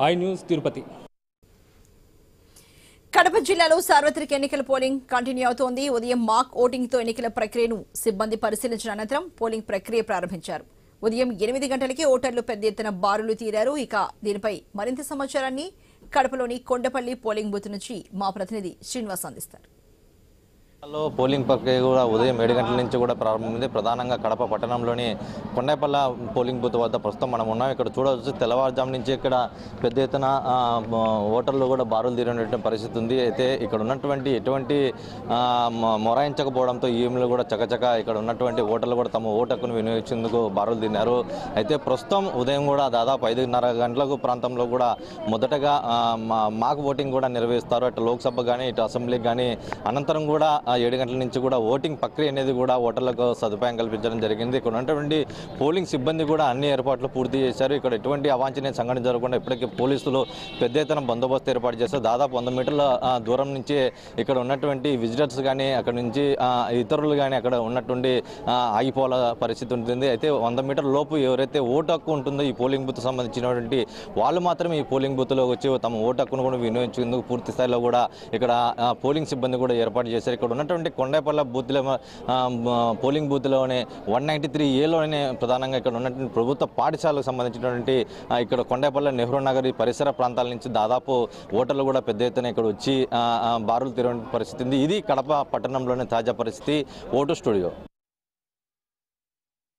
I news Tirupati. Kadapa జిల్లాలో సార్వత్రిక ఎన్నికల పోలింగ్ కంటిన్యూ అవుతోంది. ఉదయం మాక్ ఓటింగ్ తో ఎన్నికల ప్రక్రియను సిబ్బంది పరిశీలించిన అనంతరం పోలింగ్ ప్రక్రియ ప్రారంభించారు. ఉదయం 8 గంటలకే ఓటర్లు పెద్ద ఎత్తున బారులు తీరారు. ఇక దీనిపై మరింత సమాచారాన్ని కడపలోని కొండపల్లి పోలింగ్ బూత్ నుంచి మా ప్రతినిధి శ్రీనివాస్ అందిస్తారు. పోలింగ్ ప్రక్రియ కూడా ఉదయం 7 గంటల నుంచి కూడా ప్రారంభమైంది. ప్రధానంగా కడప పట్టణంలోని కొండపల్లి పోలింగ్ బూత్ వద్ద ప్రస్తుతం మనం ఉన్నాం. ఇక్కడ చూడవచ్చు తెల్లవారుజాము నుంచి ఇక్కడ పెద్ద ఎత్తున ఓటర్లు కూడా బారులు తీరినటువంటి పరిస్థితి ఉంది. అయితే ఇక్కడ ఉన్నటువంటి ఎటువంటి మొరాయించకపోవడంతో ఈఎంలు కూడా చకచక ఇక్కడ ఉన్నటువంటి ఓటర్లు కూడా తమ ఓటు హక్కును వినియోగించేందుకు బారులు తీరినారు. అయితే ప్రస్తుతం ఉదయం కూడా దాదాపు 5:30 గంటలకు ప్రాంతంలో కూడా మొదటగా మాక్ ఓటింగ్ కూడా నిర్వహిస్తారు. అటు లోక్సభ కానీ ఇటు అసెంబ్లీకి కానీ. అనంతరం కూడా 7 గంటల నుంచి కూడా ఓటింగ్ ప్రక్రియ అనేది కూడా ఓటర్లకు సదుపాయం కల్పించడం జరిగింది. ఇక్కడ ఉన్నటువంటి పోలింగ్ సిబ్బంది కూడా అన్ని ఏర్పాట్లు పూర్తి చేశారు. ఇక్కడ ఎటువంటి అవాంఛనీయ సంఘటన జరగకుండా ఇప్పటికే పోలీసులు పెద్ద ఎత్తున బందోబస్తు ఏర్పాటు చేశారు. దాదాపు 100 మీటర్ల దూరం నుంచి ఇక్కడ ఉన్నటువంటి విజిటర్స్ కానీ అక్కడ నుంచి ఇతరులు కానీ అక్కడ ఉన్నటువంటి ఆగిపోవాల పరిస్థితి ఉంటుంది. అయితే 100 మీటర్ల లోపు ఎవరైతే ఓటు హక్కు ఉంటుందో ఈ పోలింగ్ బూత్ సంబంధించినటువంటి వాళ్ళు మాత్రమే ఈ పోలింగ్ బూత్లో వచ్చి తమ ఓటు హక్కును కూడా వినియోగించేందుకు పూర్తి స్థాయిలో కూడా ఇక్కడ పోలింగ్ సిబ్బంది కూడా ఏర్పాటు చేశారు. ఇక్కడ ఉన్నటువంటి కొండపల్లి బూత్లో పోలింగ్ బూత్లోనే 193A ప్రధానంగా ఇక్కడ ఉన్నటువంటి ప్రభుత్వ పాఠశాలకు సంబంధించినటువంటి ఇక్కడ కొండపల్లి నెహ్రూ నగర్ పరిసర ప్రాంతాల నుంచి దాదాపు ఓటర్లు కూడా పెద్ద ఎత్తున ఇక్కడ వచ్చి బారులు తీరే పరిస్థితి ఉంది. ఇది కడప పట్టణంలోని తాజా పరిస్థితి. Vote studio.